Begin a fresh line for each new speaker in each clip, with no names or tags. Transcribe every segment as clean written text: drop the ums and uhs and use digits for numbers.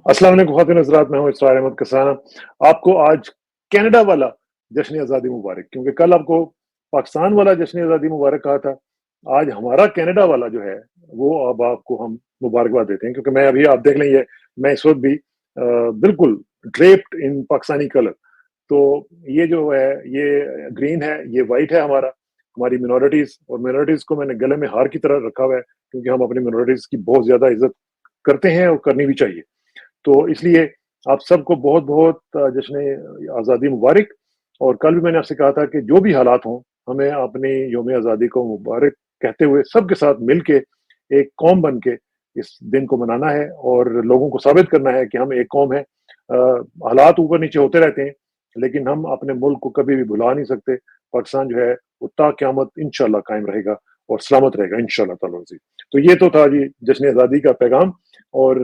السلام علیکم خواتین حضرات، میں ہوں اسرار احمد کسانہ. آپ کو آج کینیڈا والا جشن آزادی مبارک، کیونکہ کل آپ کو پاکستان والا جشن آزادی مبارک کہا تھا. آج ہمارا کینیڈا والا جو ہے وہ اب آپ کو ہم مبارکباد دیتے ہیں، کیونکہ میں ابھی آپ دیکھ لیں گے میں اس وقت بھی بالکل ڈریپڈ ان پاکستانی کلر. تو یہ جو ہے یہ گرین ہے، یہ وائٹ ہے ہماری منورٹیز، اور منورٹیز کو میں نے گلے میں ہار کی طرح رکھا ہوا ہے، کیونکہ ہم اپنی منورٹیز کی بہت زیادہ عزت کرتے ہیں اور کرنی بھی چاہیے. تو اس لیے آپ سب کو بہت بہت جشن آزادی مبارک. اور کل بھی میں نے آپ سے کہا تھا کہ جو بھی حالات ہوں ہمیں اپنی یوم آزادی کو مبارک کہتے ہوئے سب کے ساتھ مل کے ایک قوم بن کے اس دن کو منانا ہے، اور لوگوں کو ثابت کرنا ہے کہ ہم ایک قوم ہے. حالات اوپر نیچے ہوتے رہتے ہیں لیکن ہم اپنے ملک کو کبھی بھی بھلا نہیں سکتے. پاکستان جو ہے وہ تا قیامت انشاءاللہ قائم رہے گا اور سلامت رہے گا انشاءاللہ تعالی. تو یہ تو تھا جی جشن آزادی کا پیغام. اور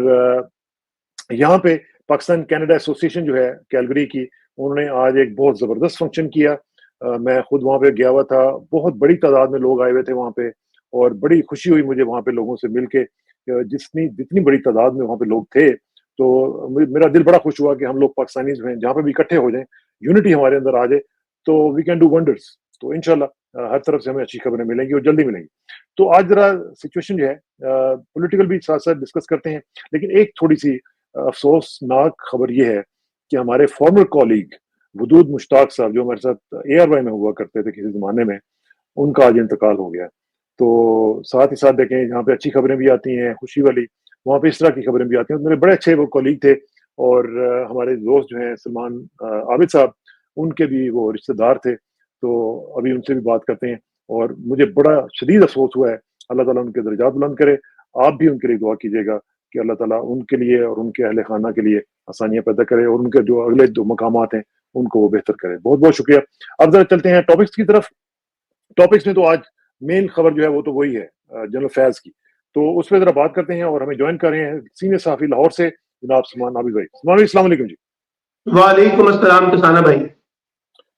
یہاں پہ پاکستان کینیڈا ایسوسیشن جو ہے کیلگری کی، انہوں نے آج ایک بہت زبردست فنکشن کیا. میں خود وہاں پہ گیا ہوا تھا، بہت بڑی تعداد میں لوگ آئے ہوئے تھے وہاں پہ، اور بڑی خوشی ہوئی مجھے وہاں پہ لوگوں سے مل کے. جتنی بڑی تعداد میں وہاں پہ لوگ تھے تو میرا دل بڑا خوش ہوا کہ ہم لوگ پاکستانی جو ہیں جہاں پہ بھی اکٹھے ہو جائیں، یونٹی ہمارے اندر آ جائے تو وی کین ڈو ونڈرس. تو انشاءاللہ ہر طرف سے ہمیں اچھی خبریں ملیں گی اور جلدی ملیں گی. تو آج ذرا سچویشن جو ہے پولیٹیکل بھی ساتھ ساتھ ڈسکس کرتے ہیں، لیکن ایک تھوڑی سی افسوسناک خبر یہ ہے کہ ہمارے فارمر کولیگ ودود مشتاق صاحب، جو ہمارے ساتھ اے آر وائی میں ہوا کرتے تھے کسی زمانے میں، ان کا آج انتقال ہو گیا. تو ساتھ ہی ساتھ دیکھیں جہاں پہ اچھی خبریں بھی آتی ہیں خوشی والی، وہاں پہ اس طرح کی خبریں بھی آتی ہیں. میرے بڑے اچھے وہ کولیگ تھے، اور ہمارے دوست جو ہیں سلمان عابد صاحب، ان کے بھی وہ رشتہ دار تھے. تو ابھی ان سے بھی بات کرتے ہیں، اور مجھے بڑا شدید افسوس ہوا ہے. اللہ تعالیٰ ان کے درجات بلند کرے. آپ بھی ان کے لیے دعا کیجیے گا کہ اللہ تعالیٰ ان کے لیے اور ان کے اہل خانہ کے لیے آسانیاں پیدا کرے، اور ان کے جو اگلے جو مقامات ہیں ان کو وہ بہتر کرے. بہت بہت شکریہ. اب ذرا چلتے ہیں ٹاپکس کی طرف. ٹاپکس میں تو آج مین خبر جو ہے وہ تو وہی ہے جنرل فیض کی. تو اس پہ ذرا بات کرتے ہیں، اور ہمیں جوائن کر رہے ہیں سینئر صحافی لاہور سے جناب سلمان عابد بھائی. سلمان بھائی السلام علیکم جی.
وعلیکم السلام کسانہ بھائی.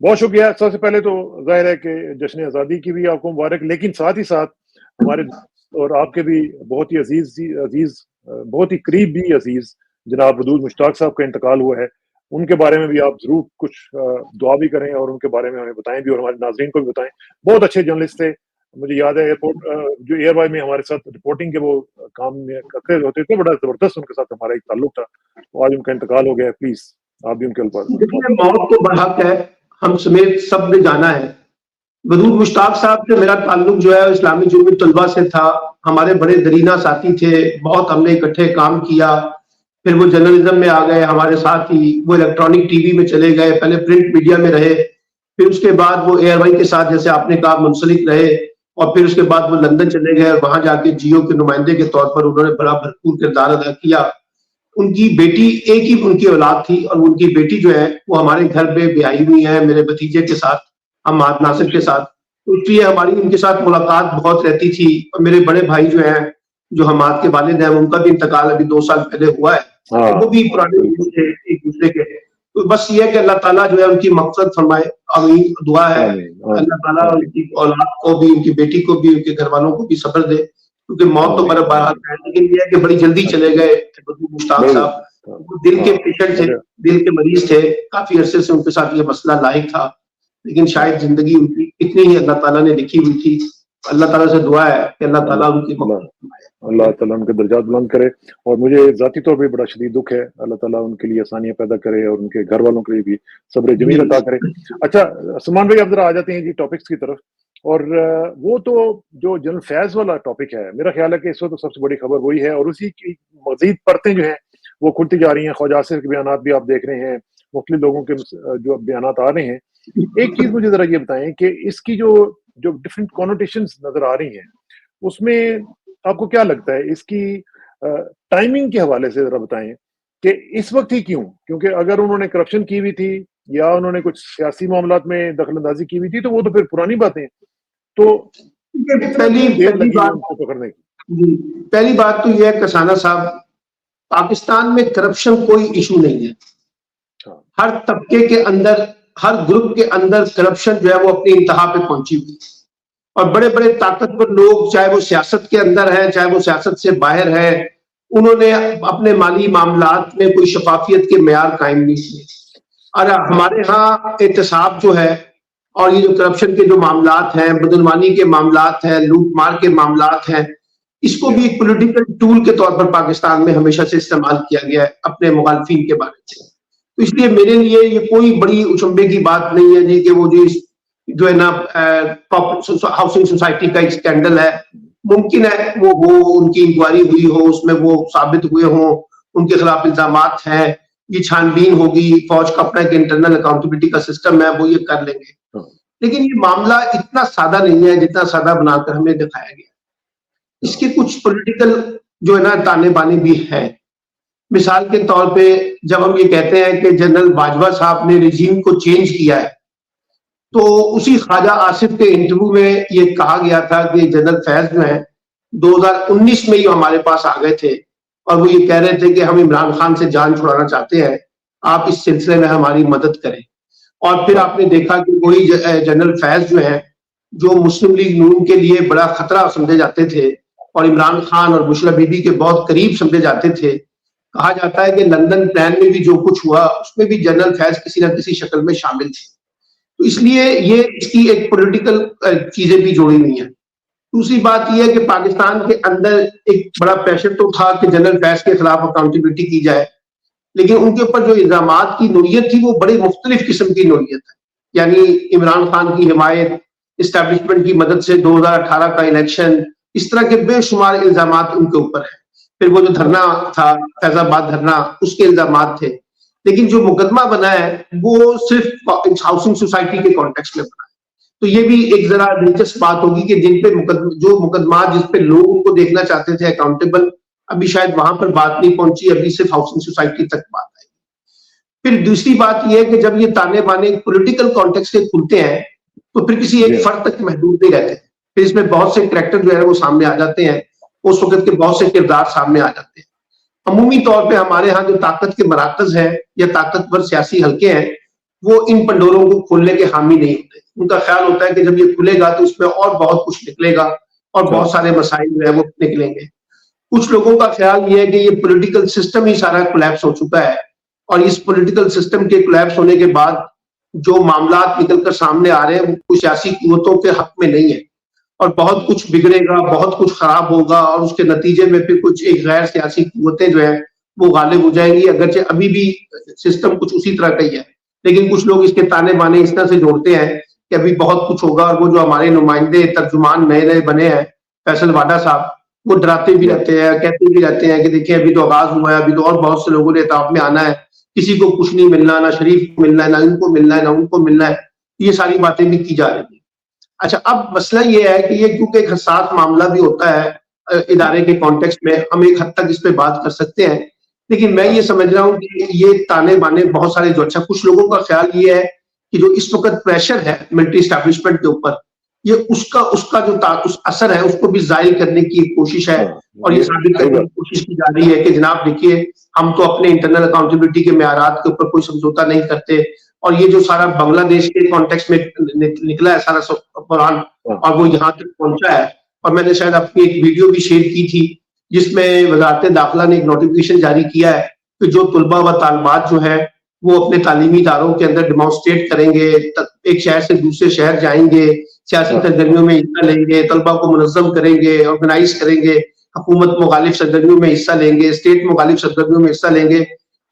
بہت شکریہ. سب سے پہلے تو ظاہر ہے کہ جشن آزادی کی بھی آپ کو مبارک، لیکن ساتھ ہی ساتھ ہمارے اور آپ کے بھی بہت ہی عزیز بہت ہی قریب بھی عزیز جناب ودود مشتاق صاحب کا انتقال ہوا ہے. ان کے بارے میں بھی آپ ضرور کچھ دعا بھی کریں، اور ان کے بارے میں ہمیں بتائیں بھی، اور ہمارے ناظرین کو بھی بتائیں. بہت اچھے جرنلسٹ تھے. مجھے یاد ہے ایئرپورٹ جو ایئر وائی میں ہمارے ساتھ رپورٹنگ کے وہ کام میں کرتے ہوتے تھے، بڑا زبردست ان کے ساتھ ہمارا ایک تعلق تھا. تو آج ان کا انتقال ہو گیا. پلیز آپ بھی ان کے اوپر.
موت تو برحق ہے، ہم سمیت سب نے جانا ہے. ودود مشتاق صاحب سے میرا تعلق جو ہے اسلامی جمہوریت طلبہ سے تھا. ہمارے بڑے درینہ ساتھی تھے، بہت ہم نے اکٹھے کام کیا. پھر وہ جرنلزم میں آ گئے ہمارے ساتھ ہی، وہ الیکٹرانک ٹی وی میں چلے گئے، پہلے پرنٹ میڈیا میں رہے، پھر اس کے بعد وہ اے آر وائی کے ساتھ جیسے آپ نے کہا منسلک رہے، اور پھر اس کے بعد وہ لندن چلے گئے، اور وہاں جا کے جیو کے نمائندے کے طور پر انہوں نے بڑا بھرپور کردار ادا کیا. ان کی بیٹی ایک ہی ان کی اولاد تھی، اور ان کی بیٹی جو ہے وہ ہمارے گھر میں بیائی ہوئی ہے میرے بھتیجے کے ساتھ، حماد ناصر کے ساتھ. اس لیے ہماری ان کے ساتھ ملاقات بہت رہتی تھی. اور میرے بڑے بھائی جو ہیں جو حماد کے والد ہیں، ان کا بھی انتقال ابھی 2 سال پہلے ہوا ہے. وہ بھی پرانے تھے ایک دوسرے کے. تو بس یہ ہے کہ اللہ تعالیٰ جو ہے ان کی مغفرت فرمائے. آمین دعا ہے اللہ تعالیٰ ان کی اولاد کو بھی، ان کی بیٹی کو بھی، ان کے گھر والوں کو بھی صبر دے، کیونکہ موت تو بڑا بارحال ہے. لیکن یہ ہے کہ بڑی جلدی چلے گئے مشتاق صاحب. وہ دل کے پیشنٹ تھے، دل کے مریض تھے، کافی عرصے سے ان کے ساتھ یہ مسئلہ لاحق تھا، لیکن شاید زندگی ان کی اتنی ہی اللہ تعالیٰ نے لکھی ہوئی تھی. اللہ تعالیٰ سے دعا ہے کہ اللہ تعالیٰ ان کی
اللہ تعالیٰ ان کے درجات بلند کرے. اور مجھے ذاتی طور پہ بڑا شدید دکھ ہے. اللہ تعالیٰ ان کے لیے آسانیاں پیدا کرے، اور ان کے گھر والوں کے لیے بھی صبر جمیل عطا کرے. اچھا سلمان بھائی اب ذرا آ جاتے ہیں جی ٹاپکس کی طرف. اور وہ تو جو جنرل فیض والا ٹاپک ہے، میرا خیال ہے کہ اس وقت سب سے بڑی خبر وہی ہے، اور اسی کی مزید پرتیں جو ہیں وہ کھلتی جا رہی ہیں. خواجہ آصف کے بیانات بھی آپ دیکھ رہے ہیں، مختلف لوگوں کے جو بیانات آ رہے ہیں. ایک چیز مجھے ذرا یہ بتائیں کہ اس کی جو ڈفرینٹ کونوٹیشنز نظر آ رہی ہیں، اس میں آپ کو کیا لگتا ہے اس کی ٹائمنگ کے حوالے سے ذرا بتائیں کہ اس وقت ہی کیوں؟ کیونکہ اگر انہوں نے کرپشن کی ہوئی تھی یا انہوں نے کچھ سیاسی معاملات میں دخل اندازی کی ہوئی تھی تو وہ تو پھر پرانی باتیں. تو
پہلی بات تو یہ ہے کسانہ صاحب، پاکستان میں کرپشن کوئی ایشو نہیں ہے. ہر طبقے کے اندر، ہر گروپ کے اندر کرپشن جو ہے وہ اپنی انتہا پہ پہنچی ہوئی ہے. اور بڑے بڑے طاقتور لوگ، چاہے وہ سیاست کے اندر ہیں چاہے وہ سیاست سے باہر ہے، انہوں نے اپنے مالی معاملات میں کوئی شفافیت کے معیار قائم نہیں کیے. اور ہمارے ہاں احتساب جو ہے اور یہ جو کرپشن کے جو معاملات ہیں, بدعنوانی کے معاملات ہیں, لوٹ مار کے معاملات ہیں, اس کو بھی ایک پولیٹیکل ٹول کے طور پر پاکستان میں ہمیشہ سے استعمال کیا گیا ہے اپنے مخالفین کے بارے میں. تو اس لیے میرے لیے یہ کوئی بڑی اچنبے کی بات نہیں ہے جی کہ وہ جو ہے نا ہاؤسنگ سوسائٹی کا ایک اسکینڈل ہے, ممکن ہے وہ ہو, ان کی انکوائری ہوئی ہو, اس میں وہ ثابت ہوئے ہوں, ان کے خلاف الزامات ہیں, یہ چھان بین ہوگی, فوج کا اپنا ایک انٹرنل اکاؤنٹیبلٹی کا سسٹم ہے, وہ یہ کر لیں گے. لیکن یہ معاملہ اتنا سادہ نہیں ہے جتنا سادہ بنا کر ہمیں دکھایا گیا. اس کے کچھ پولیٹیکل جو ہے نا تانے بانے بھی ہیں. مثال کے طور پہ جب ہم یہ کہتے ہیں کہ جنرل باجوہ صاحب نے رجیم کو چینج کیا ہے, تو اسی خواجہ آصف کے انٹرویو میں یہ کہا گیا تھا کہ جنرل فیض جو ہیں 2019 میں یہ ہمارے پاس آ گئے تھے اور وہ یہ کہہ رہے تھے کہ ہم عمران خان سے جان چھڑانا چاہتے ہیں, آپ اس سلسلے میں ہماری مدد کریں. اور پھر آپ نے دیکھا کہ وہی جنرل فیض جو ہیں, جو مسلم لیگ نون کے لیے بڑا خطرہ سمجھے جاتے تھے اور عمران خان اور بشرا بی بی کے بہت قریب سمجھے جاتے تھے, کہا جاتا ہے کہ لندن پلان میں بھی جو کچھ ہوا اس میں بھی جنرل فیض کسی نہ کسی شکل میں شامل تھے. تو اس لیے یہ اس کی ایک پولیٹیکل چیزیں بھی جوڑی ہوئی ہیں. دوسری بات یہ ہے کہ پاکستان کے اندر ایک بڑا پریشر تو تھا کہ جنرل فیض کے خلاف اکاؤنٹیبلٹی کی جائے, لیکن ان کے اوپر جو الزامات کی نوعیت تھی وہ بڑے مختلف قسم کی نوعیت ہے. یعنی عمران خان کی حمایت, اسٹیبلشمنٹ کی مدد سے 2018 کا الیکشن, اس طرح کے بے شمار الزامات ان کے اوپر ہیں. پھر وہ جو دھرنا تھا, فیض آباد دھرنا, اس کے الزامات تھے. لیکن جو مقدمہ بنا ہے وہ صرف ہاؤسنگ سوسائٹی کے کانٹیکسٹ میں بنا ہے. تو یہ بھی ایک ذرا دلچسپ بات ہوگی کہ جن پہ جو مقدمات جس پہ لوگ ان کو دیکھنا چاہتے تھے اکاؤنٹیبل, ابھی شاید وہاں پر بات نہیں پہنچی, ابھی صرف ہاؤسنگ سوسائٹی تک بات آئی. پھر دوسری بات یہ ہے کہ جب یہ تانے بانے پولیٹیکل کانٹیکسٹ سے کھلتے ہیں تو پھر کسی ایک فرد تک محدود نہیں رہتے. پھر اس میں بہت سے کریکٹر جو ہے وہ سامنے آ جاتے ہیں, اس وقت کے بہت سے کردار سامنے آ جاتے ہیں. عمومی طور پہ ہمارے ہاں جو طاقت کے مراکز ہیں یا طاقتور سیاسی حلقے ہیں وہ ان پنڈوروں کو کھولنے کے حامی نہیں ہوتے. ان کا خیال ہوتا ہے کہ جب یہ کھلے گا تو اس میں اور بہت کچھ نکلے گا اور بہت سارے مسائل جو ہے وہ نکلیں گے. کچھ لوگوں کا خیال یہ ہے کہ یہ پولیٹیکل سسٹم ہی سارا کولیپس ہو چکا ہے اور اس پولیٹیکل سسٹم کے کولیپس ہونے کے بعد جو معاملات نکل کر سامنے آ رہے ہیں وہ کچھ سیاسی قوتوں کے حق میں نہیں ہے اور بہت کچھ بگڑے گا, بہت کچھ خراب ہوگا اور اس کے نتیجے میں پھر کچھ ایک غیر سیاسی قوتیں جو ہیں وہ غالب ہو جائیں گی. اگرچہ ابھی بھی سسٹم کچھ اسی طرح کا ہی ہے, لیکن کچھ لوگ اس کے تانے بانے اس طرح سے جوڑتے ہیں کہ ابھی بہت کچھ ہوگا. اور وہ جو ہمارے نمائندے ترجمان نئے نئے بنے ہیں, فیصل واڈا صاحب, وہ ڈراتے بھی رہتے ہیں, کہتے بھی رہتے ہیں کہ دیکھیں ابھی تو آغاز ہوا ہے, ابھی تو اور بہت سے لوگوں نے اطاعت میں آنا ہے, کسی کو کچھ نہیں ملنا, نہ شریف کو ملنا ہے, نہ ان کو ملنا ہے, نہ ان کو ملنا ہے. یہ ساری باتیں بھی کی جا رہی ہیں. اچھا, اب مسئلہ یہ ہے کہ یہ کیونکہ ایک حساس معاملہ بھی ہوتا ہے ادارے کے کانٹیکسٹ میں, ہم ایک حد تک اس پہ بات کر سکتے ہیں, لیکن میں یہ سمجھ رہا ہوں کہ یہ تانے بانے بہت سارے جو, اچھا کچھ لوگوں کا خیال یہ ہے کہ جو اس وقت پریشر ہے ملٹری اسٹیبلشمنٹ کے اوپر, یہ اس کا جو اثر ہے اس کو بھی زائل کرنے کی کوشش ہے اور یہ ثابت کرنے کی کوشش کی جا رہی ہے کہ جناب دیکھیے ہم تو اپنے انٹرنل اکاؤنٹیبلٹی کے معیارات کے اوپر کوئی سمجھوتا نہیں کرتے. اور یہ جو سارا بنگلہ دیش کے کانٹیکسٹ میں نکلا ہے سارا قرآن اور وہ یہاں تک پہنچا ہے, اور میں نے شاید اپنی ایک ویڈیو بھی شیئر کی تھی جس میں وزارت داخلہ نے ایک نوٹیفیکیشن جاری کیا ہے کہ جو طلباء و طالبات جو ہے وہ اپنے تعلیمی اداروں کے اندر ڈیمانسٹریٹ کریں گے, ایک شہر سے دوسرے شہر جائیں گے, سیاسی سرگرمیوں میں حصہ لیں گے, طلباء کو منظم کریں گے, آرگنائز کریں گے, حکومت مخالف سرگرمیوں میں حصہ لیں گے, اسٹیٹ مخالف سرگرمیوں میں حصہ لیں گے,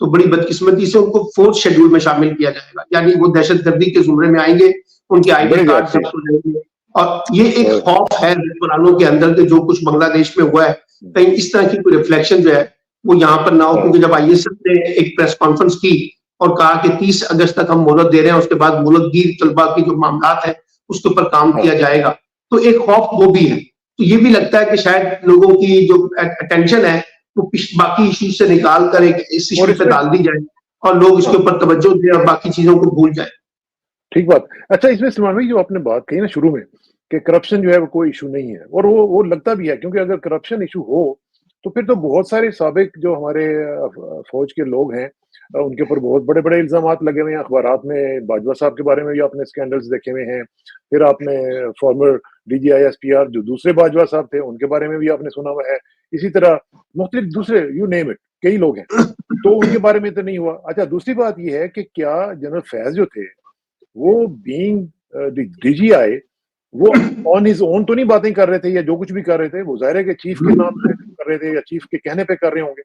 تو بڑی بدقسمتی سے ان کو 4th شیڈول میں شامل کیا جائے گا. یعنی وہ دہشت گردی کے زمرے میں آئیں گے, ان کے آئی ڈی کارڈ ضبط ہو جائیں گے. اور یہ ایک خوف ہے حکمرانوں کے اندر کہ جو کچھ بنگلہ دیش میں ہوا ہے کہیں اس طرح کی کوئی ریفلیکشن جو ہے وہ یہاں پر نہ ہو. کیونکہ جب آئی ایس ایف نے ایک پریس کانفرنس کی اور کہا کہ 30 اگست تک ہم مہلت دے رہے ہیں, اس کے بعد مہلت گیر طلباء کی جو معاملات ہیں اس کے اوپر کام کیا جائے گا, تو ایک خوف وہ بھی ہے. تو یہ بھی لگتا ہے کہ شاید لوگوں کی جو اٹینشن ہے وہ باقی ایشوز سے نکال کر ایک اس ایشو پہ ڈال دی جائے اور لوگ اس کے اوپر توجہ دیں اور باقی چیزوں کو بھول جائیں.
ٹھیک بات. اچھا, اس میں سلمان بھائی جو آپ نے بات کہی نا شروع میں کہ کرپشن جو ہے وہ کوئی ایشو نہیں ہے, اور وہ لگتا بھی ہے, کیونکہ اگر کرپشن ایشو ہو تو پھر تو بہت سارے سابق جو ہمارے فوج کے لوگ ہیں ان کے اوپر بہت بڑے بڑے الزامات لگے ہوئے ہیں. اخبارات میں باجوہ صاحب کے بارے میں بھی آپ نے اسکینڈلز دیکھے ہوئے ہیں, پھر آپ نے فارمر DGISPR جو دوسرے باجوہ صاحب تھے ان کے بارے میں بھی آپ نے سنا ہوا ہے. اسی طرح مختلف دوسرے یو نیم اٹ کئی لوگ ہیں تو ان کے بارے میں تو نہیں ہوا. اچھا دوسری بات یہ ہے کہ کیا جنرل فیض جو تھے وہ بینگ DGI وہ آن ہز اون تو نہیں باتیں کر رہے تھے یا جو کچھ بھی کر رہے تھے وہ ظاہر ہے کہ چیف کے نام پہ کر رہے تھے یا چیف کے کہنے پہ کر رہے ہوں گے.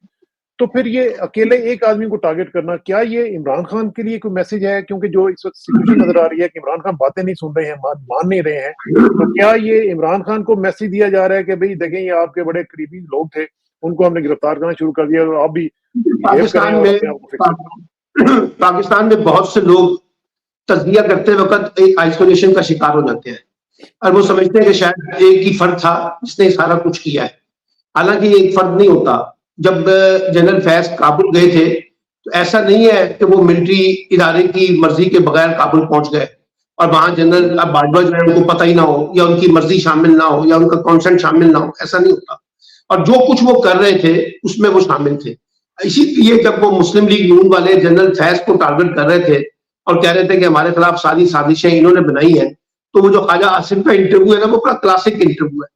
تو پھر یہ اکیلے ایک آدمی کو ٹارگٹ کرنا کیا یہ عمران خان کے لیے کوئی میسج ہے؟ کیونکہ جو اس وقت سچویشن نظر آ رہی ہے کہ عمران خان باتیں نہیں سن رہے ہیں, مان نہیں رہے ہیں, تو کیا یہ عمران خان کو میسج دیا جا رہا ہے کہ بھئی دیکھیں یہ آپ کے بڑے قریبی لوگ تھے ان کو ہم نے گرفتار کرنا شروع کر دیا اور آپ بھی بہیو کریں اور اپنے آپ کو فکس کریں؟
پاکستان میں بہت سے لوگ تجزیہ کرتے وقت ایک آئسولیشن کا شکار ہو جاتے ہیں اور وہ سمجھتے ہیں کہ شاید ایک ہی فرد تھا جس نے سارا کچھ کیا ہے. حالانکہ یہ ایک فرد نہیں ہوتا. جب جنرل فیض کابل گئے تھے تو ایسا نہیں ہے کہ وہ ملٹری ادارے کی مرضی کے بغیر کابل پہنچ گئے اور وہاں جنرل باجوہ جو ہے ان کو پتہ ہی نہ ہو یا ان کی مرضی شامل نہ ہو یا ان کا کانسنٹ شامل نہ ہو. ایسا نہیں ہوتا. اور جو کچھ وہ کر رہے تھے اس میں وہ شامل تھے. اسی لیے جب وہ مسلم لیگ نون والے جنرل فیض کو ٹارگٹ کر رہے تھے اور کہہ رہے تھے کہ ہمارے خلاف ساری سازشیں انہوں نے بنائی ہیں, تو وہ جو خواجہ آصف کا انٹرویو ہے نا وہ بڑا کلاسک انٹرویو ہے.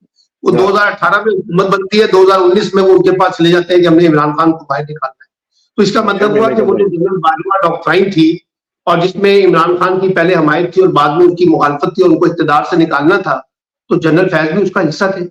وہ 2018 میں حکومت بنتی ہے, 2019 میں وہ ان کے پاس چلے جاتے ہیں کہ ہم نے عمران خان کو باہر نکالنا ہے. تو اس کا مطلب ہوا کہ وہ جو جنرل باجوہ ڈاکٹرائن تھی اور جس میں عمران خان کی پہلے حمایت تھی اور بعد میں ان کی مخالفت تھی اور ان کو اقتدار سے نکالنا تھا, تو جنرل فیض بھی اس کا حصہ تھے.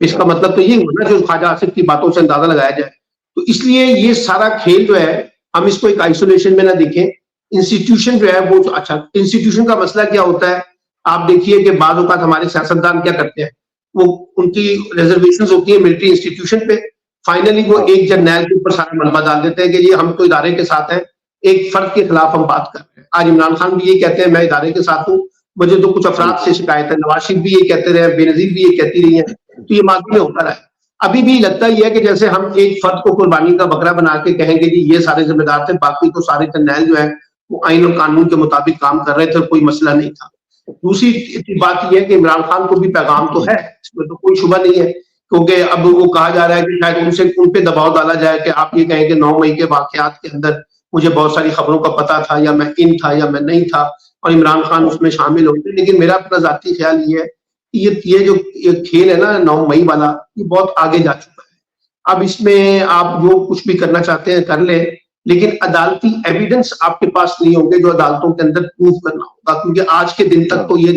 اس کا مطلب تو یہ ہوا نا جو خواجہ آصف کی باتوں سے اندازہ لگایا جائے. تو اس لیے یہ سارا کھیل جو ہے ہم اس کو ایک آئسولیشن میں نہ دیکھیں. انسٹیٹیوشن جو ہے وہ اچھا انسٹیٹیوشن کا مسئلہ کیا ہوتا ہے, آپ دیکھیے کہ بعض اوقات ہمارے سیاستدان کیا کرتے ہیں, وہ ان کی ریزرویشنز ہوتی ہیں ملٹری انسٹیٹیوشن پہ, فائنلی وہ ایک جرنیل کے اوپر سارا ملبہ ڈال دیتے ہیں کہ یہ ہم تو ادارے کے ساتھ ہیں, ایک فرد کے خلاف ہم بات کر رہے ہیں. آج عمران خان بھی یہ کہتے ہیں میں ادارے کے ساتھ ہوں, مجھے تو کچھ افراد سے شکایت ہے. نواز شریف بھی یہ کہتے رہے, بے نظیر بھی یہ کہتی رہی ہیں. تو یہ ماضی میں ہوتا رہا ہے. ابھی بھی لگتا ہی ہے کہ جیسے ہم ایک فرد کو قربانی کا بکرا بنا کے کہیں گے جی یہ سارے ذمہ دار تھے, باقی تو سارے جرنیل جو ہے وہ آئین اور قانون کے مطابق کام کر رہے تھے, کوئی مسئلہ نہیں تھا. دوسری بات یہ ہے کہ عمران خان کو بھی پیغام تو ہے, اس میں تو کوئی شبہ نہیں ہے, کیونکہ اب وہ کہا جا رہا ہے کہ شاید ان پہ دباؤ ڈالا جائے کہ آپ یہ کہیں کہ 9 مئی کے واقعات کے اندر مجھے بہت ساری خبروں کا پتا تھا یا میں ان تھا یا میں نہیں تھا اور عمران خان اس میں شامل ہوتے. لیکن میرا اپنا ذاتی خیال یہ ہے کہ یہ جو کھیل ہے نا 9 مئی والا, یہ بہت آگے جا چکا ہے. اب اس میں آپ جو کچھ بھی کرنا چاہتے ہیں کر لیں, لیکن عدالتی ایویڈنس آپ کے پاس نہیں ہوں گے جو عدالتوں کے اندر پروف کرنا ہوگا, کیونکہ آج کے دن تک تو یہ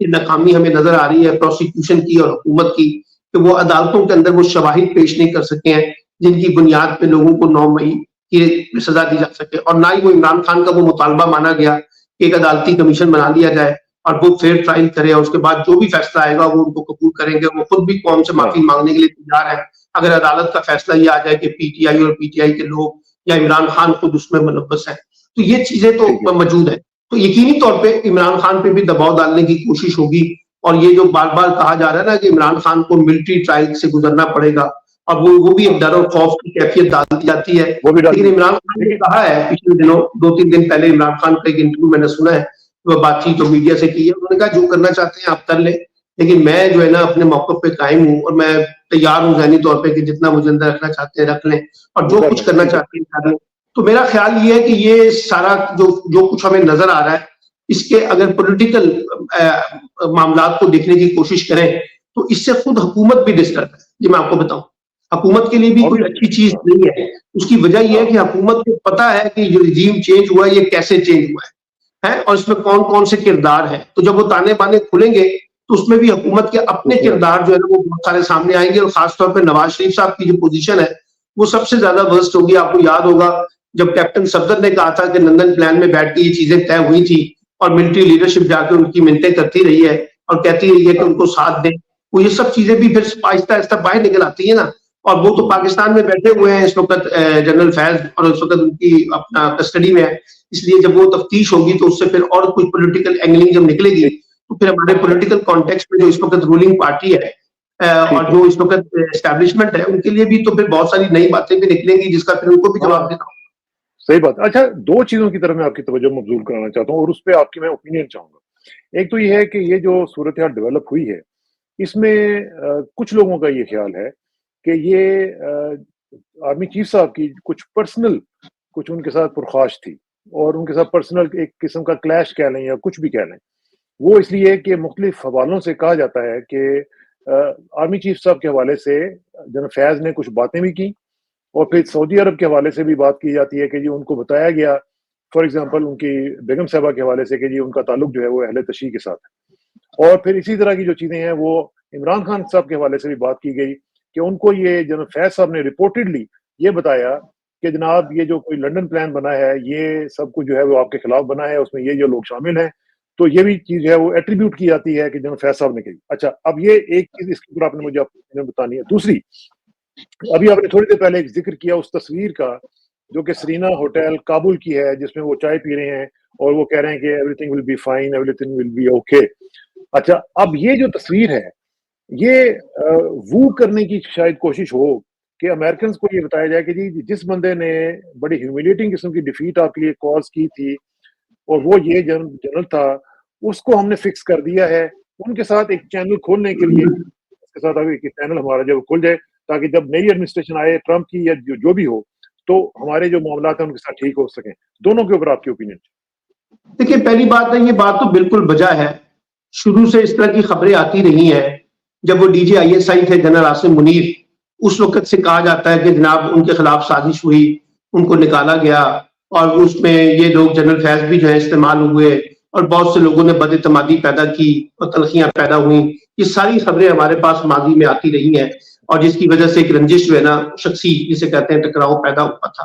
ناکامی ہمیں نظر آ رہی ہے پروسیکیوشن کی اور حکومت کی کہ وہ عدالتوں کے اندر وہ شواہد پیش نہیں کر سکے ہیں جن کی بنیاد پہ لوگوں کو 9 مئی کی سزا دی جا سکے. اور نہ ہی وہ عمران خان کا وہ مطالبہ مانا گیا کہ ایک عدالتی کمیشن بنا لیا جائے اور وہ فیئر ٹرائل کرے اور اس کے بعد جو بھی فیصلہ آئے گا وہ ان کو قبول کریں گے. وہ خود بھی قوم سے معافی مانگنے کے لیے تیار ہے اگر عدالت کا فیصلہ یہ آ جائے کہ پی ٹی آئی اور پی ٹی آئی کے لوگ یا عمران خان خود اس میں ملوث ہے. تو یہ چیزیں تو موجود ہیں. تو یقینی طور پہ عمران خان پہ بھی دباؤ ڈالنے کی کوشش ہوگی. اور یہ جو بار بار کہا جا رہا ہے نا کہ عمران خان کو ملٹری ٹرائل سے گزرنا پڑے گا, اور وہ بھی ایک ڈر اور خوف کی کیفیت ڈال دی جاتی ہے. لیکن عمران خان نے کہا ہے پچھلے دنوں 2-3 دن پہلے عمران خان کا ایک انٹرویو میں نے سنا ہے, وہ بات چیت تو میڈیا سے کی ہے, انہوں نے کہا جو کرنا چاہتے ہیں آپ کر لیں, لیکن میں جو ہے نا اپنے موقف پہ قائم ہوں اور میں تیار ہوں ذہنی طور پہ کہ جتنا مجھے اندر رکھنا چاہتے ہیں رکھ لیں اور جو کچھ کرنا چاہتے ہیں کر لیں. تو میرا خیال یہ ہے کہ یہ سارا جو کچھ ہمیں نظر آ رہا ہے اس کے اگر پولیٹیکل معاملات کو دیکھنے کی کوشش کریں تو اس سے خود حکومت بھی ڈسٹرب ہے. یہ میں آپ کو بتاؤں, حکومت کے لیے بھی کوئی اچھی چیز نہیں ہے. اس کی وجہ یہ ہے کہ حکومت کو پتا ہے کہ جو رجیم چینج ہوا ہے یہ کیسے چینج ہوا ہے اور اس میں کون کون سے کردار ہیں. تو جب وہ تانے بانے کھلیں گے تو اس میں بھی حکومت کے اپنے کردار جو ہے وہ بہت سارے سامنے آئیں گے. اور خاص طور پہ نواز شریف صاحب کی جو پوزیشن ہے وہ سب سے زیادہ ورسٹ ہوگی. آپ کو یاد ہوگا جب کیپٹن صفدر نے کہا تھا کہ لندن پلان میں بیٹھ کے یہ چیزیں طے ہوئی تھی اور ملٹری لیڈرشپ جا کے ان کی منتیں کرتی رہی ہے اور کہتی رہی ہے کہ ان کو ساتھ دیں, وہ یہ سب چیزیں بھی پھر آہستہ آہستہ باہر نکل آتی ہیں نا. اور وہ تو پاکستان میں بیٹھے ہوئے ہیں اس وقت جنرل فیض, اور اس وقت ان کی اپنا کسٹڈی میں ہے. اس لیے جب وہ تفتیش ہوگی تو اس سے پھر اور کچھ پولیٹیکل اینگلنگ جب نکلے گی تو پھر ہمارے پولیٹیکل کانٹیکسٹ میں جو اس وقت رولنگ پارٹی ہے اور جو اس وقت اسٹیبلشمنٹ ہے ان کے لیے بھی تو پھر بہت ساری نئی باتیں بھی نکلیں گی جس کا پھر ان کو بھی جواب دینا ہوگا.
صحیح بات. اچھا 2 چیزوں کی طرف میں آپ کی توجہ مبذول کرانا چاہتا ہوں اور اس پہ آپ کی میں اوپینین چاہوں گا. ایک تو یہ ہے کہ یہ جو صورتحال ڈیولپ ہوئی ہے اس میں کچھ لوگوں کا یہ خیال ہے کہ یہ آرمی چیف صاحب کی کچھ پرسنل کچھ ان کے ساتھ پرخاش تھی اور ان کے ساتھ پرسنل ایک قسم کا کلیش کہہ لیں یا کچھ بھی کہہ لیں, وہ اس لیے کہ مختلف حوالوں سے کہا جاتا ہے کہ آرمی چیف صاحب کے حوالے سے جنرل فیض نے کچھ باتیں بھی کی، اور پھر سعودی عرب کے حوالے سے بھی بات کی جاتی ہے کہ جی ان کو بتایا گیا، فار ایگزامپل ان کی بیگم صاحبہ کے حوالے سے کہ جی ان کا تعلق جو ہے وہ اہل تشیع کے ساتھ ہے، اور پھر اسی طرح کی جو چیزیں ہیں وہ عمران خان صاحب کے حوالے سے بھی بات کی گئی کہ ان کو یہ جنرل فیض صاحب نے رپورٹڈلی یہ بتایا کہ جناب یہ جو کوئی لنڈن پلان بنا ہے یہ سب کچھ جو ہے وہ آپ کے خلاف بنا ہے، اس میں یہ جو لوگ شامل ہیں، تو یہ بھی چیز ہے وہ ایٹریبیوٹ کی جاتی ہے کہ جنرل فیض صاحب نے کہی۔ اچھا، اب یہ ایک چیز اس کے اوپر آپ نے مجھے بتانی ہے۔ دوسری، ابھی آپ نے تھوڑی دیر پہلے ایک ذکر کیا اس تصویر کا جو کہ سرینا ہوٹل کابل کی ہے، جس میں وہ چائے پی رہے ہیں اور وہ کہہ رہے ہیں کہ everything will be fine, everything will be okay. اچھا، اب یہ جو تصویر ہے یہ وو کرنے کی شاید کوشش ہو کہ امریکنز کو یہ بتایا جائے کہ جی جس بندے نے بڑی ہیومیلیٹنگ قسم کی ڈیفیٹ آپ کے لیے کاز کی تھی اور وہ یہ جنرل تھا، اس کو ہم نے فکس کر دیا ہے۔ ان کے ساتھ ایک چینل کھولنے کے لیے، اس کے ساتھ ابھی ایک چینل ہمارا جب کھل جائے تاکہ جب نئی ایڈمنسٹریشن آئے ٹرمپ کی یا جو بھی ہو تو ہمارے جو معاملات ہیں ان کے ساتھ ٹھیک ہو سکیں۔ دونوں کے اوپر آپ کی اوپینین؟
دیکھیے، پہلی بات ہے، یہ بات تو بالکل بجا ہے، شروع سے اس طرح کی خبریں آتی رہی ہیں۔ جب وہ D G I S I تھے جنرل عاصم منیر، اس وقت سے کہا جاتا ہے کہ جناب ان کے خلاف سازش ہوئی، ان کو نکالا گیا، اور اس میں یہ لوگ جنرل فیض بھی جو ہے استعمال ہوئے، اور بہت سے لوگوں نے بد اعتمادی پیدا کی اور تلخیاں پیدا ہوئیں۔ یہ ساری خبریں ہمارے پاس ماضی میں آتی رہی ہیں، اور جس کی وجہ سے ایک رنجش جو ہے نا شخصی جسے کہتے ہیں ٹکراؤ پیدا ہوا تھا۔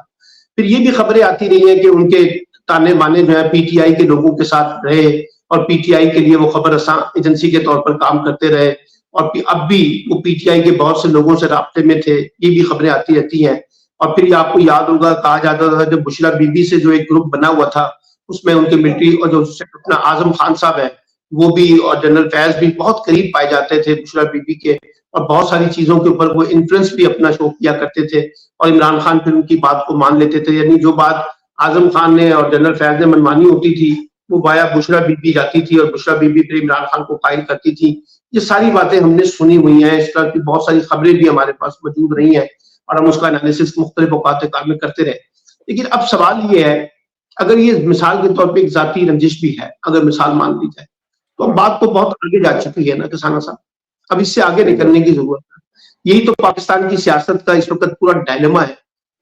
پھر یہ بھی خبریں آتی رہی ہیں کہ ان کے تانے بانے جو ہے پی ٹی آئی کے لوگوں کے ساتھ رہے، اور پی ٹی آئی کے لیے وہ خبر رساں ایجنسی کے طور پر کام کرتے رہے، اور اب بھی وہ پی ٹی آئی کے بہت سے لوگوں سے رابطے میں تھے۔ یہ بھی خبریں آتی رہتی ہیں۔ اور پھر یہ آپ کو یاد ہوگا کہا جاتا تھا جب بشرا بی بی سے جو ایک گروپ بنا ہوا تھا، اس میں ان کے ملٹری اور جو اپنا اعظم خان صاحب ہے وہ بھی، اور جنرل فیض بھی بہت قریب پائے جاتے تھے بشرا بی بی کے، اور بہت ساری چیزوں کے اوپر وہ انفلوئنس بھی اپنا شو کیا کرتے تھے، اور عمران خان پھر ان کی بات کو مان لیتے تھے۔ یعنی جو بات اعظم خان نے اور جنرل فیض نے منوانی ہوتی تھی وہ بایا بشرا بی بی جاتی تھی، اور بشرا بی بی پھر عمران خان کو قائل کرتی تھی۔ یہ ساری باتیں ہم نے سنی ہوئی ہیں، اس طرح کی بہت ساری خبریں بھی ہمارے پاس موجود رہی ہیں، اور ہم اس کا انالیسس مختلف اوقات کار میں کرتے رہے۔ لیکن اب سوال یہ ہے، اگر یہ مثال کے طور پہ ایک ذاتی رنجش بھی ہے، اگر مثال مان لی جائے، تو اب بات تو بہت آگے جا چکی ہے نا کسانہ صاحب، اب اس سے آگے نکلنے کی ضرورت ہے۔ یہی تو پاکستان کی سیاست کا اس وقت پورا ڈائلما ہے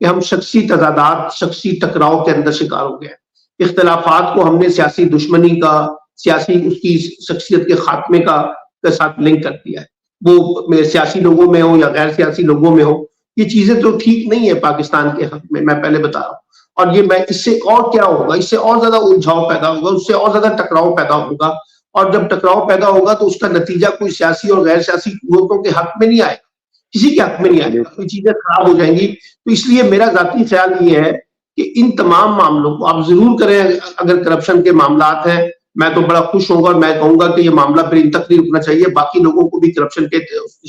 کہ ہم شخصی تضادات، شخصی ٹکراؤ کے اندر شکار ہو گئے ہیں۔ اختلافات کو ہم نے سیاسی دشمنی کا، سیاسی اس کی شخصیت کے خاتمے کا کے ساتھ لنک کر دیا ہے، وہ سیاسی لوگوں میں ہو یا غیر سیاسی لوگوں میں ہو۔ یہ چیزیں تو ٹھیک نہیں ہے پاکستان کے حق میں پہلے بتا رہا ہوں۔ اور یہ میں اس سے اور کیا ہوگا، اس سے اور زیادہ الجھاؤ پیدا ہوگا، اس سے اور زیادہ ٹکراؤ پیدا ہوگا، اور جب ٹکراؤ پیدا ہوگا تو اس کا نتیجہ کوئی سیاسی اور غیر سیاسی قوتوں کے حق میں نہیں آئے گا، کسی کے حق میں نہیں آئے گا، کوئی چیزیں خراب ہو جائیں گی۔ تو اس لیے میرا ذاتی خیال یہ ہے کہ ان تمام معاملوں کو آپ ضرور کریں۔ اگر کرپشن کے معاملات ہیں، میں تو بڑا خوش ہوں گا اور میں کہوں گا کہ یہ معاملہ پھر ان تک نہیں رکنا چاہیے، باقی لوگوں کو بھی کرپشن کے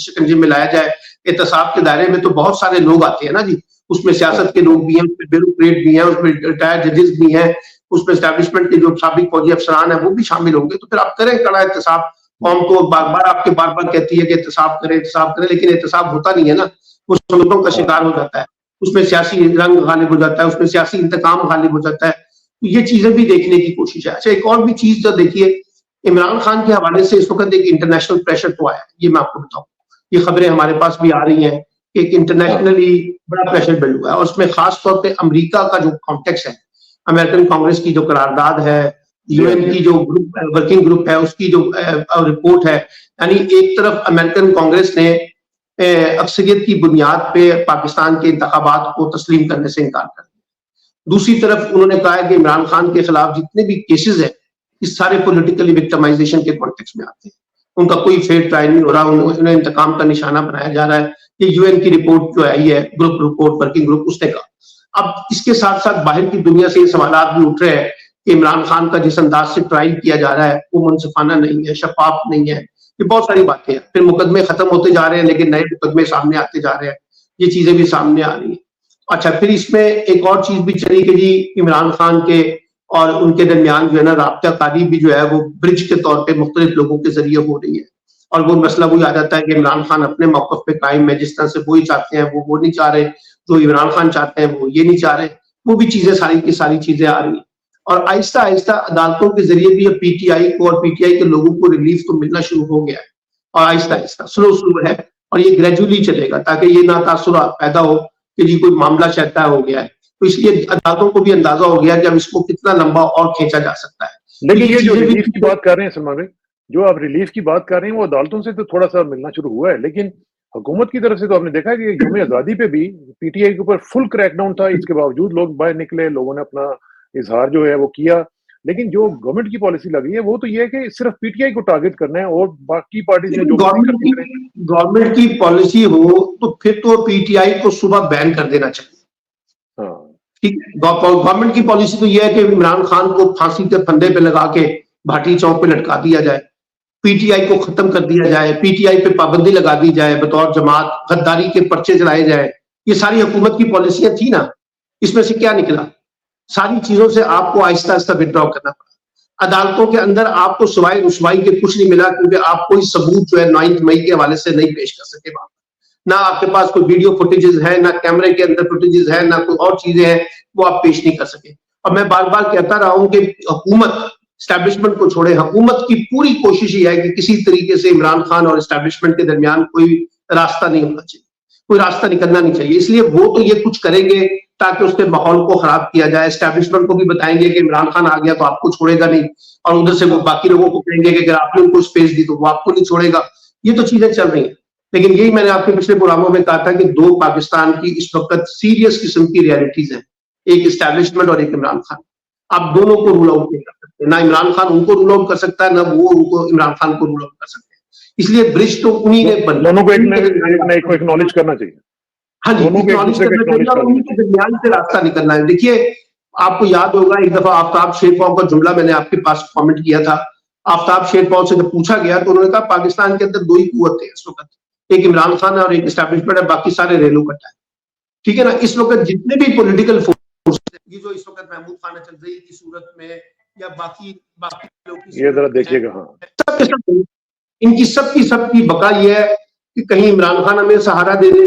شکنجے میں لایا جائے۔ احتساب کے دائرے میں تو بہت سارے لوگ آتے ہیں نا جی، اس میں سیاست کے لوگ بھی ہیں، اس میں بیوروکریٹ بھی ہیں، اس میں ریٹائرڈ ججز بھی ہیں، اس میں اسٹیبلشمنٹ کے جو سابق فوجی افسران ہیں وہ بھی شامل ہوں گے۔ تو پھر آپ کریں کڑا احتساب۔ قوم تو بار بار آپ کے بار بار کہتی ہے کہ احتساب کریں احتساب کریں، لیکن احتساب ہوتا نہیں ہے نا، وہ سنتوں کا شکار ہو جاتا ہے، اس میں سیاسی رنگ غالب ہو جاتا ہے، اس میں سیاسی انتقام غالب ہو جاتا ہے۔ یہ چیزیں بھی دیکھنے کی کوشش ہے۔ اچھا، ایک اور بھی چیز جو دیکھیے، عمران خان کے حوالے سے اس وقت ایک انٹرنیشنل پریشر تو آیا ہے، یہ میں آپ کو بتاؤں، یہ خبریں ہمارے پاس بھی آ رہی ہیں کہ ایک انٹرنیشنلی بڑا پریشر بلڈ ہوا ہے، اور اس میں خاص طور پہ امریکہ کا جو کانٹیکس ہے، امریکن کانگریس کی جو قرارداد ہے، یو این کی جو ورکنگ گروپ ہے اس کی جو رپورٹ ہے، یعنی ایک طرف امریکن کانگریس نے اکثریت کی بنیاد پہ پاکستان کے انتخابات کو تسلیم کرنے سے انکار کر دیا، دوسری طرف انہوں نے کہا کہ عمران خان کے خلاف جتنے بھی کیسز ہیں اس سارے پولیٹیکلی وکٹمائزیشن کے کانٹیکس میں آتے ہیں، ان کا کوئی فیئر ٹرائل نہیں ہو رہا، انہیں انتقام کا نشانہ بنایا جا رہا ہے۔ یہ یو این کی رپورٹ جو آئی ہے، گروپ رپورٹ ورکنگ گروپ، اس نے کہا۔ اب اس کے ساتھ ساتھ باہر کی دنیا سے یہ سوالات بھی اٹھ رہے ہیں کہ عمران خان کا جس انداز سے ٹرائل کیا جا رہا ہے وہ منصفانہ نہیں ہے، شفاف نہیں ہے، یہ بہت ساری باتیں ہیں۔ پھر مقدمے ختم ہوتے جا رہے ہیں لیکن نئے مقدمے سامنے آتے جا رہے ہیں، یہ چیزیں بھی سامنے آ رہی ہیں۔ اچھا، پھر اس میں ایک اور چیز بھی چلی کہ جی عمران خان کے اور ان کے درمیان جو ہے نا رابطہ کاری بھی جو ہے وہ برج کے طور پہ مختلف لوگوں کے ذریعے ہو رہی ہے، اور وہ مسئلہ وہی آ جاتا ہے کہ عمران خان اپنے موقف پہ قائم ہے، جس طرح سے وہی چاہتے ہیں وہ نہیں چاہ رہے، جو عمران خان چاہتے ہیں وہ یہ نہیں چاہ رہے، وہ بھی چیزیں ساری کی ساری چیزیں آ رہی ہیں۔ اور آہستہ آہستہ عدالتوں کے ذریعے بھی اب پی ٹی آئی کو اور پی ٹی آئی کے لوگوں کو ریلیف تو ملنا شروع ہو گیا ہے، اور آہستہ آہستہ سلو ہے، اور یہ گریجولی چلے گا تاکہ یہ نہ تاثر پیدا ہو کہ جی کوئی معاملہ شاید طے ہو گیا ہے. تو اس لیے عدالتوں کو بھی اندازہ ہو گیا کہ اب اس کو کتنا لمبا اور کھینچا جا سکتا ہے.
لیکن یہ جو ریلیف کی بات کر رہے ہیں سلمان بھائی، جو آپ ریلیف کی بات کر رہے ہیں وہ عدالتوں سے تو تھوڑا سا ملنا شروع ہوا ہے، لیکن حکومت کی طرف سے تو آپ نے دیکھا ہے کہ یوم آزادی پہ بھی پی ٹی آئی کے اوپر فل کریک ڈاؤن تھا، اس کے باوجود لوگ باہر نکلے، لوگوں نے اپنا اظہار جو ہے وہ کیا. لیکن جو گورنمنٹ کی پالیسی لگی ہے وہ تو یہ ہے کہ صرف پی ٹی آئی کو ٹارگٹ کرنا ہے اور باقی پارٹیز نے جو
گورنمنٹ کی پالیسی ہو تو پھر تو پی ٹی آئی کو صبح بین کر دینا چاہیے. ٹھیک ہے، گورنمنٹ کی پالیسی تو یہ ہے کہ عمران خان کو پھانسی کے پھندے پہ لگا کے بھاٹی چوک پہ لٹکا دیا جائے، پی ٹی آئی کو ختم کر دیا جائے، پی ٹی آئی پہ پابندی لگا دی جائے، بطور جماعت غداری کے پرچے چلائے جائے. یہ ساری حکومت کی پالیسیاں تھیں نا، اس میں سے کیا نکلا؟ ساری چیزوں سے آپ کو آہستہ آہستہ ودرا کرنا پڑا. عدالتوں کے اندر آپ کو سوائے رسوائی کے کچھ نہیں ملا، کیونکہ آپ کوئی ثبوت جو ہے 9 مئی کے حوالے سے نہیں پیش کر سکے. نہ آپ کے پاس کوئی ویڈیو فوٹیجز ہے، نہ کیمرے کے اندر فوٹیجز ہے، نہ کوئی اور چیزیں ہیں وہ آپ پیش نہیں کر سکے. اور میں بار بار کہتا رہا ہوں کہ حکومت اسٹیبلشمنٹ کو چھوڑے، حکومت کی پوری کوشش یہ ہے کہ کسی طریقے سے عمران خان اور اسٹیبلشمنٹ کے درمیان کوئی راستہ نہیں ہونا چاہیے، کوئی راستہ نکلنا نہیں چاہیے. اس لیے وہ تو یہ کچھ کریں گے تاکہ اس کے ماحول کو خراب کیا جائے. اسٹیبلشمنٹ کو بھی بتائیں گے کہ عمران خان آ گیا تو آپ کو چھوڑے گا نہیں، اور ادھر سے وہ باقی لوگوں کو کہیں گے کہ اگر آپ نے ان کو اسپیس دی تو وہ آپ کو نہیں چھوڑے گا. یہ تو چیزیں چل رہی ہیں. لیکن یہی میں نے آپ کے پچھلے پروگراموں میں کہا تھا کہ دو پاکستان کی اس وقت سیریس قسم کی ریالٹیز ہیں، ایک اسٹیبلشمنٹ اور ایک عمران خان. آپ دونوں کو رول آؤٹ نہیں کر سکتے، نہ عمران خان ان کو رول آؤٹ کر سکتا ہے، نہ وہ ان کو عمران خان کو رول آؤٹ کر سکتے ہیں. اس لیے برج تو انہی نے
دونوں کو ایکنالج کرنا چاہیے.
ہاں جی، اکنالج کرنا چاہیے اور انہیں کے درمیان سے راستہ نکلنا ہے. دیکھیے آپ کو یاد ہوگا ایک دفعہ آفتاب شیرپاؤ کا جملہ میں نے آپ کے پاس کامنٹ کیا تھا. آفتاب شیرپاؤ سے جب پوچھا گیا تو انہوں نے کہا پاکستان کے اندر دو ہی قوت ہے اس وقت، ایک عمران خان ہے اور ایک اسٹیبلشمنٹ ہے، باقی سارے ریلو کٹا ہے. ٹھیک ہے نا. اس وقت جتنے بھی پولیٹیکل فورس یہ جو اس وقت محمود خانہ چندری کی صورت میں یا باقی لوگ
یہ ذرا دیکھیے گا، ہاں
ان کی سب کی بقا یہ ہے کہ کہیں عمران خان ہمیں سہارا دے دے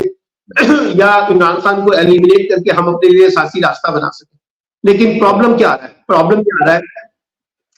یا عمران خان کو ایلیمینیٹ کر کے ہم اپنے لیے سیاسی راستہ بنا سکیں. لیکن پرابلم کیا آ رہا ہے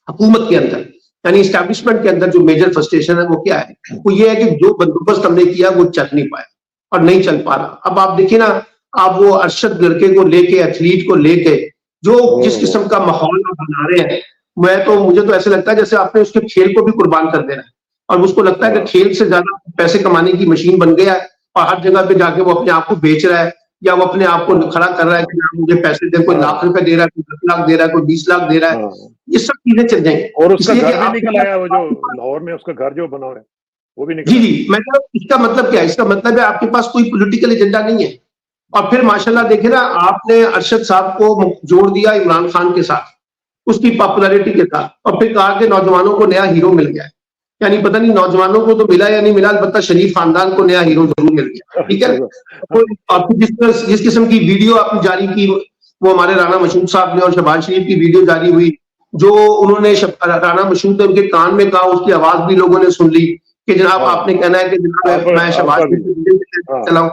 حکومت کے اندر، یعنی اسٹیبلشمنٹ کے اندر جو میجر فرسٹریشن ہے وہ کیا ہے؟ وہ یہ ہے کہ جو بندوبست ہم نے کیا وہ چل نہیں پایا اور نہیں چل پا رہا. اب آپ دیکھیں نا، آپ وہ ارشد لڑکے کو لے کے، ایتھلیٹ کو لے کے جو جس قسم کا ماحول بنا رہے ہیں، مجھے تو ایسے لگتا ہے جیسے آپ نے اس کے کھیل کو بھی قربان کر دینا ہے، اور اس کو لگتا ہے کہ کھیل سے زیادہ پیسے کمانے کی مشین بن گیا ہے، اور ہر جگہ پہ جا کے وہ اپنے آپ کو بیچ رہا ہے یا وہ اپنے آپ کو کھڑا کر رہا ہے کہ مجھے پیسے دے. کوئی لاکھ روپے دے رہا ہے، کوئی 10 لاکھ دے رہا ہے، کوئی 20 لاکھ دے رہا ہے. یہ سب چیزیں چل جائیں گی.
اور اس کا گھر بھی نکل آیا، وہ جو لاہور میں اس کا گھر جو بنا ہوا ہے وہ بھی نکل.
جی میں کہہ رہا ہوں اس کا مطلب کیا ہے؟ اس کا مطلب ہے آپ کے پاس کوئی پولیٹیکل ایجنڈا نہیں ہے. اور پھر ماشاءاللہ دیکھیں نا، آپ نے ارشد صاحب کو جوڑ دیا عمران خان کے ساتھ، اس کی پاپولرٹی کے ساتھ، اور پھر کہا کہ نوجوانوں کو نیا ہیرو مل گیا ہے. یعنی پتہ نہیں نوجوانوں کو تو ملا یا نہیں ملا، البتہ شریف خاندان کو نیا ہیرو ضرور مل گیا. ٹھیک ہے. اور جس قسم کی ویڈیو آپ نے جاری کی، وہ ہمارے رانا مشہود صاحب نے، اور شہباز شریف کی ویڈیو جاری ہوئی جو انہوں نے رانا مشہود نے ان کے کان میں کہا، اس کی آواز بھی لوگوں نے سن لی کہ جناب آپ نے کہنا ہے کہ جناب میں شہباز شریف چلاؤں.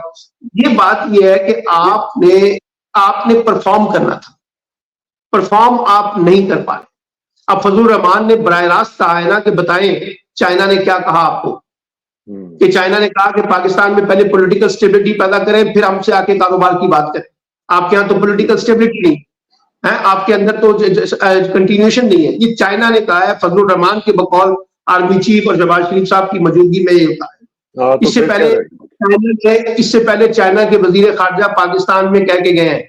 یہ بات یہ ہے کہ آپ نے پرفارم کرنا تھا، پرفارم آپ نہیں کر پائے. اب فضل الرحمان نے براہ راست کہا ہے نا کہ بتائیں چائنا نے کیا کہا آپ کو، کہ چائنا نے کہا کہ پاکستان میں پہلے پولیٹیکل سٹیبلٹی پیدا کریں پھر ہم سے آ کے کاروبار کی بات کریں. آپ کے یہاں تو پولیٹیکل سٹیبلٹی نہیں ہے، آپ کے اندر تو کنٹینیوشن نہیں ہے. یہ چائنا نے کہا ہے، فضل الرحمان کے بقول آرمی چیف اور شہباز شریف صاحب کی موجودگی میں یہ کہا ہے. اس سے پہلے چائنا کے وزیر خارجہ پاکستان میں کہہ کے گئے ہیں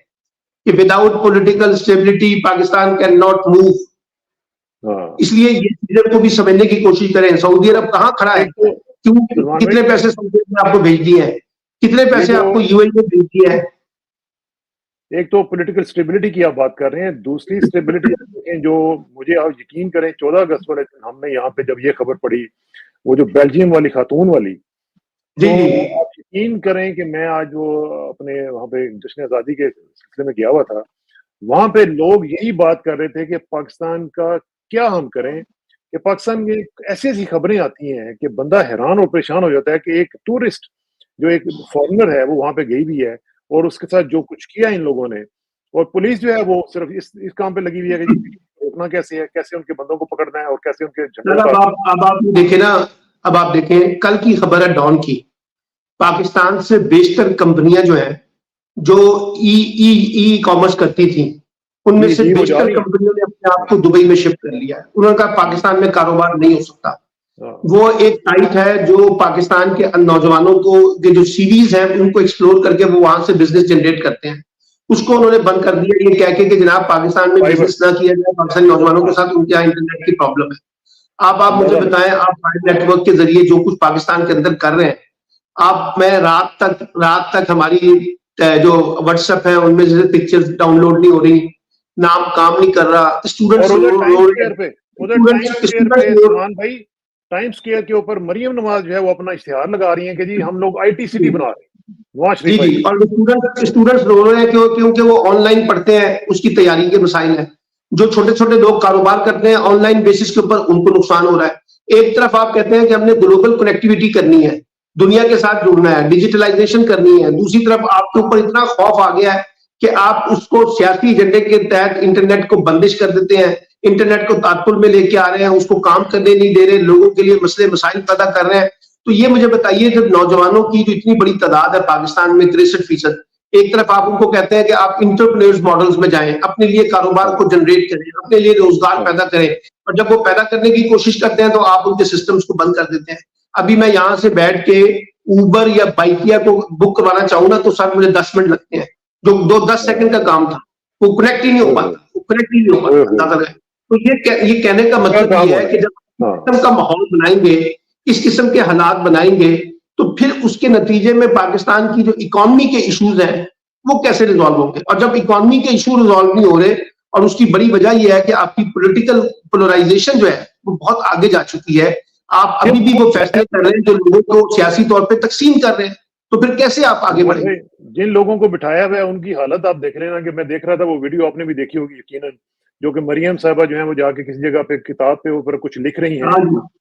کہ without political stability Pakistan can not move. اس لیے یہ چیزیں کو بھی سمجھنے کی کوشش کریں. سعودی عرب کہاں کھڑا ہے؟ کتنے پیسے سعودی عرب نے آپ کو بھیج دیے ہیں؟ کتنے پیسے آپ کو یو اے میں بھیج دیے ہیں؟
ایک تو پولیٹیکل سٹیبلٹی کی آپ بات کر رہے ہیں، دوسری سٹیبلٹی جو مجھے آپ یقین کریں 14 اگست والے ہم نے یہاں پہ جب یہ خبر پڑھی، وہ جو بیلجیم والی خاتون والی، تو آپ یقین کریں کہ میں آج وہ اپنے وہاں پہ جشن آزادی کے سلسلے میں گیا ہوا تھا، وہاں پہ لوگ یہی بات کر رہے تھے کہ پاکستان کا کیا ہم کریں، کہ پاکستان میں ایسی ایسی خبریں آتی ہیں کہ بندہ حیران اور پریشان ہو جاتا ہے کہ ایک ٹورسٹ جو ایک فارنر ہے وہ وہاں پہ گئی بھی ہے اور اس کے ساتھ جو کچھ کیا ان لوگوں نے، اور پولیس جو ہے وہ صرف اس کام پہ لگی ہوئی ہے کہ روکنا کیسے ہے, کیسے ان کے بندوں کو پکڑنا ہے اور کیسے ان کے جھنڈوں.
اب آپ دیکھیں نا, اب آپ دیکھیں کل کی خبر ہے ڈان کی, پاکستان سے بیشتر کمپنیاں جو ہیں جو ای کامرس کرتی تھیں ان میں سے بیشتر کمپنیوں نے اپنے آپ کو دبئی میں شفٹ کر لیا ہے. انہوں نے کہا پاکستان میں کاروبار نہیں ہو سکتا. وہ ایک سائٹ ہے جو پاکستان کے نوجوانوں کو جو سیریز ہیں ان کو ایکسپلور کر کے وہ وہاں سے بزنس جنریٹ کرتے ہیں, اس کو انہوں نے بند کر دیا یہ کہہ کے کہ جناب پاکستان میں بزنس نہ کیا جائے, پاکستانی نوجوانوں کے ساتھ ان کے یہاں انٹرنیٹ کی پرابلم ہے. آپ مجھے بتائیں, آپ نیٹ ورک کے ذریعے جو کچھ پاکستان کے اندر کر رہے ہیں, آپ میں رات تک ہماری جو واٹس ایپ ہے ان میں سے پکچر ڈاؤن لوڈ نہیں ہو رہی, نام کام نہیں کر رہا. اسٹوڈنٹس
ٹائم سکیئر کے اوپر مریم نواز جو ہے وہ اپنا اشتہار لگا رہی ہیں کہ جی ہم لوگ آئی ٹی سٹی بنا رہے ہیں.
جی, اور اسٹوڈنٹس رو رہے ہیں کیونکہ وہ آن لائن پڑھتے ہیں, اس کی تیاری کے مسائل ہیں. جو چھوٹے چھوٹے لوگ کاروبار کرتے ہیں آن لائن بیسس کے اوپر ان کو نقصان ہو رہا ہے. ایک طرف آپ کہتے ہیں کہ ہم نے گلوبل کنیکٹیویٹی کرنی ہے, دنیا کے ساتھ جڑنا ہے, ڈیجیٹلائزیشن کرنی ہے. دوسری طرف آپ کے اوپر اتنا خوف آ گیا ہے کہ آپ اس کو سیاسی ایجنڈے کے تحت انٹرنیٹ کو بندش کر دیتے ہیں, انٹرنیٹ کو تعطل میں لے کے آ رہے ہیں, اس کو کام کرنے نہیں دے رہے, لوگوں کے لیے مسئلے مسائل پیدا کر رہے ہیں. تو یہ مجھے بتائیے, جب نوجوانوں کی جو اتنی بڑی تعداد ہے پاکستان میں 63%, ایک طرف آپ ان کو کہتے ہیں کہ آپ انٹرپرینیورز ماڈلز میں جائیں, اپنے لیے کاروبار کو جنریٹ کریں, اپنے لیے روزگار پیدا کریں, اور جب وہ پیدا کرنے کی کوشش کرتے ہیں تو آپ ان کے سسٹمز کو بند کر دیتے ہیں. ابھی میں یہاں سے بیٹھ کے اوبر یا بائکیا کو بک کروانا چاہوں نا تو سر مجھے 10 منٹ لگتے ہیں, جو 10 سیکنڈ کا کام تھا وہ کنیکٹ ہی نہیں ہو پاتا. تو یہ کہنے کا مطلب یہ ہے کہ جب سسٹم کا ماحول بنائیں گے, اس قسم کے حالات بنائیں گے, تو پھر اس کے نتیجے میں پاکستان کی جو اکانومی کے ایشوز ہیں وہ کیسے ریزالو ہوں گے. اور جب اکانومی کے ایشو ریزالو نہیں ہو رہے, اور اس کی بڑی وجہ یہ ہے کہ آپ کی پولیٹیکل پولرائزیشن جو ہے وہ بہت آگے جا چکی ہے, آپ ابھی بھی وہ فیصلے کر رہے ہیں جو لوگوں کو سیاسی طور پہ تقسیم کر رہے ہیں, تو پھر کیسے آپ آگے بڑھیں گے.
جن لوگوں کو بٹھایا ہوا ہے ان کی حالت آپ دیکھ رہے ہیں کہ میں دیکھ رہا تھا وہ ویڈیو, آپ نے بھی دیکھی ہوگی یقیناً, جو کہ مریم صاحبہ جو ہیں وہ جا کے کسی جگہ پہ کتاب پہ اوپر کچھ لکھ رہی ہیں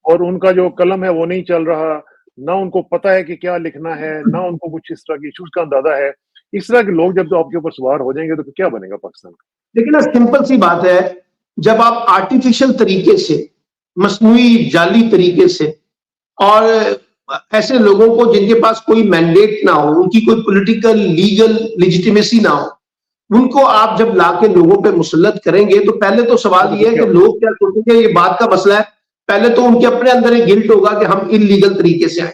اور ان کا جو قلم ہے وہ نہیں چل رہا, نہ ان کو پتا ہے کہ کیا لکھنا ہے, نہ ان کو کچھ اس طرح کی ایشوز کا اندازہ ہے. اس طرح کے لوگ جب تو آپ کے اوپر سوار ہو جائیں گے تو کیا بنے گا پاکستان کا.
لیکن سمپل سی بات ہے, جب آپ آرٹیفیشل طریقے سے, مصنوعی جعلی طریقے سے, اور ایسے لوگوں کو جن کے پاس کوئی مینڈیٹ نہ ہو, ان کی کوئی پولیٹیکل لیگل لیجیٹیمیسی نہ ہو, ان کو آپ جب لا کے لوگوں پہ مسلط کریں گے تو پہلے تو سوال یہ ہے کہ لوگ کیا سوچیں گے. یہ بات کا مسئلہ ہے, پہلے تو ان کے اپنے اندر ایک گلٹ ہوگا کہ ہم انلیگل طریقے سے آئے,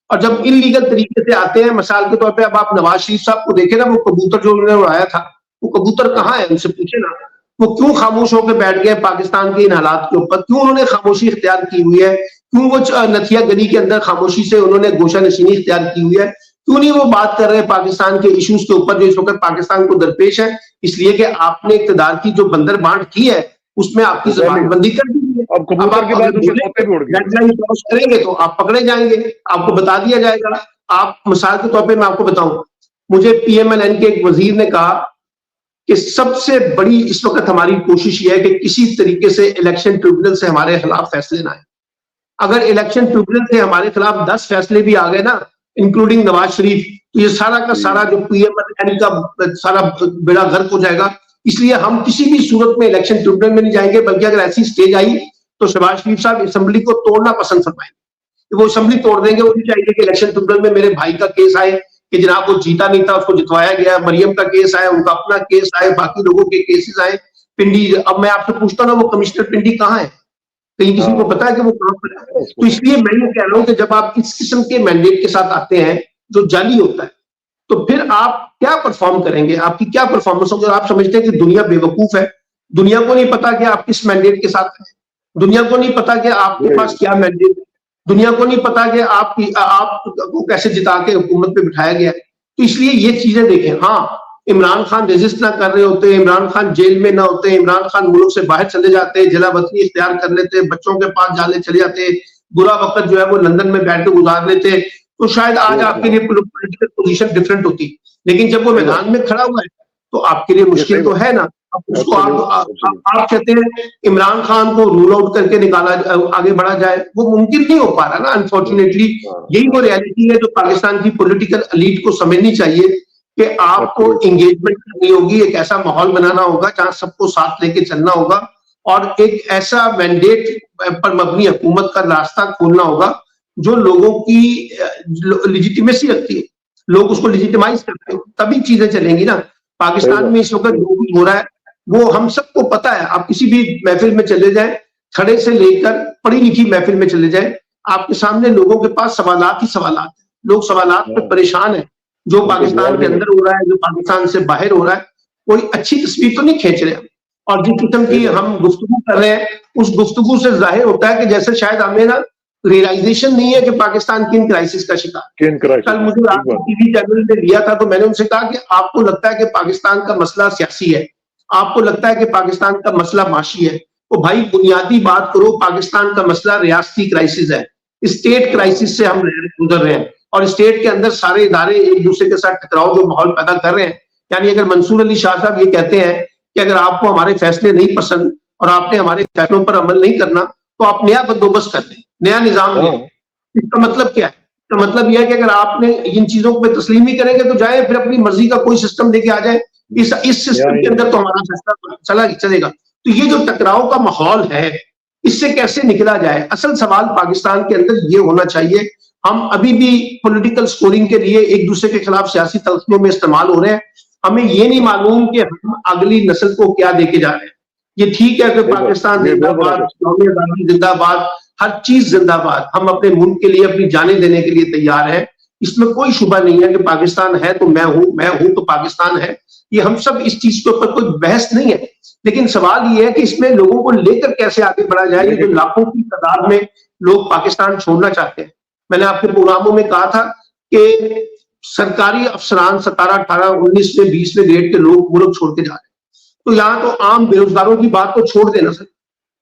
اور جب انلیگل طریقے سے آتے ہیں, مثال کے طور پہ اب آپ نواز شریف صاحب کو دیکھیں نا, وہ کبوتر جو انہوں نے اڑایا تھا وہ کبوتر کہاں ہے, ان سے پوچھیں نا, وہ کیوں خاموش ہو کے بیٹھ گئے پاکستان کے ان حالات کے اوپر, کیوں انہوں نے خاموشی اختیار کی ہوئی ہے, کیوں وہ نتھیا گلی کے اندر خاموشی سے انہوں نے گوشہ نشینی اختیار کی ہوئی ہے, کیوں نہیں وہ بات کر رہے پاکستان کے ایشوز کے اوپر جو اس وقت پاکستان کو درپیش ہے. اس لیے کہ آپ نے اقتدار کی جو بندر بانٹ کی ہے اس میں آپ کی زبان بندی کر دی ہے. اب آپ کریں گے تو آپ پکڑے جائیں گے, آپ کو بتا دیا جائے گا. آپ مثال کے طور پہ میں آپ کو بتاؤں, مجھے پی ایم ایل این کے ایک وزیر نے کہا کہ سب سے بڑی اس وقت ہماری کوشش یہ ہے کہ کسی طریقے سے الیکشن ٹریبونل سے ہمارے خلاف فیصلے نہ آئے. اگر الیکشن ٹریبونل سے ہمارے خلاف 10 فیصلے بھی آ گئے نا, انکلوڈنگ نواز شریف, تو یہ سارا کا سارا جو پی ایم ایل این کا سارا بیڑا غرق ہو جائے گا. اس لیے ہم کسی بھی صورت میں الیکشن ٹریبونل میں نہیں جائیں گے, بلکہ اگر ایسی سٹیج آئی تو شہباز شریف صاحب اسمبلی کو توڑنا پسند فرمائیں گے. وہ اسمبلی توڑ دیں گے, وہ نہیں چاہیے کہ الیکشن ٹریبونل میں میرے بھائی کا کیس آئے کہ جناب وہ جیتا نہیں تھا, اس کو جتوایا گیا, مریم کا کیس آئے, ان کا اپنا کیس آئے, باقی لوگوں کے کیسز آئے. پنڈی, اب میں آپ سے پوچھتا ہوں وہ کمشنر پنڈی کہاں ہے, کہیں کسی کو پتا ہے کہ وہ کہاں پر ہے؟ تو اس لیے میں یہ کہہ رہا ہوں کہ جب آپ اس قسم کے مینڈیٹ کے ساتھ آتے ہیں جو جعلی ہوتا ہے, تو پھر آپ کیا پرفارم کریں گے, آپ کی کیا پرفارمنس ہوگی. آپ سمجھتے ہیں کہ دنیا بے وقوف ہے, دنیا کو نہیں پتا کہ آپ کس مینڈیٹ کے ساتھ ہیں, دنیا کو نہیں پتا کہ آپ کے پاس کیا مینڈیٹ ہے, دنیا کو نہیں پتا کہ آپ کو کیسے جتا کے حکومت پہ بٹھایا گیا ہے. تو اس لیے یہ چیزیں دیکھیں. ہاں, عمران خان ریزسٹ نہ کر رہے ہوتے, عمران خان جیل میں نہ ہوتے, عمران خان ملک سے باہر چلے جاتے, جلا وطنی اختیار کر لیتے, بچوں کے پاس جانے چلے جاتے, برا وقت جو ہے وہ لندن میں بیٹھ کے گزار لیتے, تو شاید آج آپ کے لیے پولیٹیکل پوزیشن ڈفرینٹ ہوتی. لیکن جب وہ میدان میں کھڑا ہوا ہے تو آپ کے لیے مشکل تو ہے نا. اس کو آپ کہتے ہیں عمران خان کو رول آؤٹ کر کے نکالا, آگے بڑھا جائے, وہ ممکن نہیں ہو پا رہا نا, انفارچونیٹلی. یہی وہ ریالٹی ہے جو پاکستان کی پولیٹیکل ایلیٹ کو سمجھنی چاہیے کہ آپ کو انگیجمنٹ کرنی ہوگی, ایک ایسا ماحول بنانا ہوگا جہاں سب کو ساتھ لے کے چلنا ہوگا, اور ایک ایسا مینڈیٹ پر مبنی حکومت کا راستہ کھولنا ہوگا جو لوگوں کی لیجیٹیمیسی رکھتی ہے, لوگ اس کو لیجیٹیمائز کرتے ہیں, تبھی چیزیں چلیں گی نا. پاکستان میں اس وقت جو کچھ ہو رہا ہے وہ ہم سب کو پتا ہے. آپ کسی بھی محفل میں چلے جائیں, کھڑے سے لے کر پڑھی لکھی محفل میں چلے جائیں, آپ کے سامنے لوگوں کے پاس سوالات ہی سوالات ہیں. لوگ سوالات پہ پریشان ہیں, جو پاکستان کے اندر ہو رہا ہے, جو پاکستان سے باہر ہو رہا ہے. کوئی اچھی تصویر تو نہیں کھینچ رہے ہم, اور جس قسم کی ہم گفتگو کر رہے ہیں اس گفتگو سے ظاہر ہوتا ہے کہ جیسے شاید ہمیں نا ریئلائزیشن نہیں ہے کہ پاکستان کن کرائسس کا شکار. کل مجھے آپ ٹی وی چینل پہ لیا تھا تو میں نے ان سے کہا کہ آپ کو لگتا ہے کہ پاکستان کا مسئلہ سیاسی ہے, آپ کو لگتا ہے کہ پاکستان کا مسئلہ معاشی ہے, تو بھائی بنیادی بات کرو, پاکستان کا مسئلہ ریاستی کرائسس ہے, اسٹیٹ کرائسس سے ہم گزر رہے ہیں, اور اسٹیٹ کے اندر سارے ادارے ایک دوسرے کے ساتھ ٹکراؤ جو ماحول پیدا کر رہے ہیں. یعنی اگر منصور علی شاہ صاحب یہ کہتے ہیں کہ اگر آپ کو ہمارے فیصلے نہیں پسند اور آپ نے ہمارے فیصلوں پر عمل نہیں کرنا تو آپ نیا بندوبست کر لیں, نیا نظام لیں. اس کا مطلب کیا ہے؟ اس کا مطلب یہ ہے کہ اگر آپ نے ان چیزوں کو تسلیم ہی کریں گے تو جائیں پھر اپنی مرضی کا کوئی سسٹم لے کے آ جائیں, اس سسٹم کے اندر تو ہمارا فیصلہ چلے گا. تو یہ جو ٹکراؤ کا ماحول ہے اس سے کیسے نکلا جائے, اصل سوال پاکستان کے اندر یہ ہونا چاہیے. ہم ابھی بھی پولیٹیکل سکورنگ کے لیے ایک دوسرے کے خلاف سیاسی تلخیوں میں استعمال ہو رہے ہیں. ہمیں یہ نہیں معلوم کہ ہم اگلی نسل کو کیا دے کے جا رہے ہیں. یہ ٹھیک ہے کہ پاکستان زندہ باد, قومی آزادی زندہ باد, ہر چیز زندہ باد, ہم اپنے ملک کے لیے اپنی جانیں دینے کے لیے تیار ہیں. اس میں کوئی شبہ نہیں ہے کہ پاکستان ہے تو میں ہوں تو پاکستان ہے. یہ ہم سب اس چیز کے اوپر کوئی بحث نہیں ہے, لیکن سوال یہ ہے کہ اس میں لوگوں کو لے کر کیسے آگے بڑھا جائے. یہ جو لاکھوں کی تعداد میں لوگ پاکستان چھوڑنا چاہتے ہیں, میں نے آپ کے پروگراموں میں کہا تھا کہ سرکاری افسران 17, 18, 19 میں 20 میں گریڈ کے لوگ ملک چھوڑ کے جا رہے ہیں. تو یہاں تو عام بے روزگاروں کی بات کو چھوڑ دینا سر,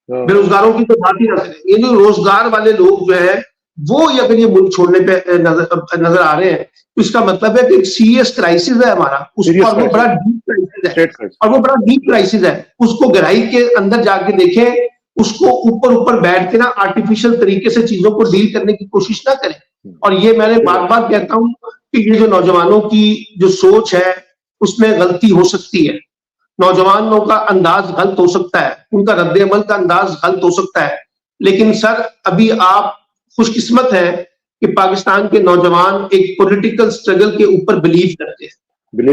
بے روزگاروں کی تو بات ہی نہ کریں. یہ جو روزگار والے لوگ جو ہیں وہ اگر یہ ملک چھوڑنے پہ نظر آ رہے ہیں تو اس کا مطلب ہے کہ سیریس کرائسس ہے ہمارا, اس کو, اور وہ بڑا ڈیپ کرائسس ہے, اور وہ بڑا ڈیپ کرائسس ہے. اس کو گہرائی کے اندر جا کے دیکھیں, اس کو اوپر بیٹھ کے نا آرٹیفیشل طریقے سے چیزوں کو ڈیل کرنے کی کوشش نہ کریں. اور یہ میں نے بار بار کہتا ہوں کہ یہ جو نوجوانوں کی جو سوچ ہے اس میں غلطی ہو سکتی ہے, نوجوانوں کا انداز غلط ہو سکتا ہے, ان کا رد عمل کا انداز غلط ہو سکتا ہے, لیکن سر ابھی آپ خوش قسمت ہیں کہ پاکستان کے نوجوان ایک پولیٹیکل سٹرگل کے اوپر بلیو کرتے ہیں,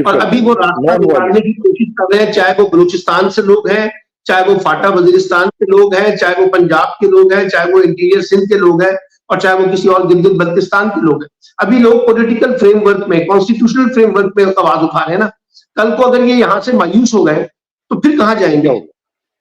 اور ابھی وہ راستہ نکالنے کی کوشش کر رہے ہیں. چاہے وہ بلوچستان سے لوگ ہیں, چاہے وہ فاٹا وزیرستان کے لوگ ہیں, چاہے وہ پنجاب کے لوگ ہیں, چاہے وہ انٹیریئر سندھ کے لوگ ہیں, اور چاہے وہ کسی اور گلگت بلتستان کے لوگ ہیں. ابھی لوگ پولیٹیکل فریم ورک میں, کانسٹیٹیوشنل فریم ورک میں آواز اٹھا رہے ہیں نا. کل کو اگر یہ یہاں سے مایوس ہو گئے تو پھر کہاں جائیں گے؟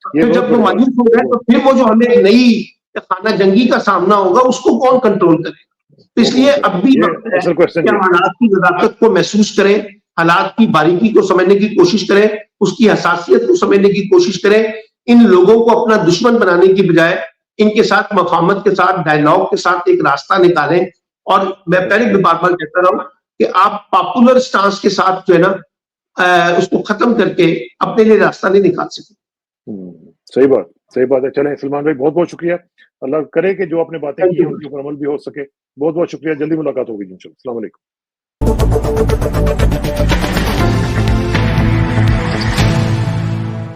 پھر جب وہ مایوس ہو گئے تو پھر وہ جو ہمیں ایک نئی خانہ جنگی کا سامنا ہوگا اس کو کون کنٹرول کرے گا؟ تو اس لیے اب بھی وقت ہے کہ ہم حالات کی نزاکت کو محسوس کریں, حالات کی باریکی کو سمجھنے کی کوشش کریں, اس کی حساسیت کو سمجھنے کی کوشش کریں. ان لوگوں کو اپنا دشمن بنانے کی بجائے ان کے ساتھ مفاہمت کے ساتھ, ڈائیلاگ کے ساتھ ایک راستہ نکالیں. اور میں پہلے بھی بار بار کہتا رہا ہوں کہ آپ پاپولر سٹانس کے ساتھ جو ہے نا اس کو ختم کر کے اپنے لیے راستہ نہیں نکال سکتے.
صحیح بات ہے. چلیں سلمان بھائی, بہت بہت شکریہ. اللہ کرے کہ جو آپ نے باتیں کی ان کے اوپر عمل بھی ہو سکے. بہت بہت شکریہ. جلدی ملاقات ہوگی انشاءاللہ. السلام علیکم.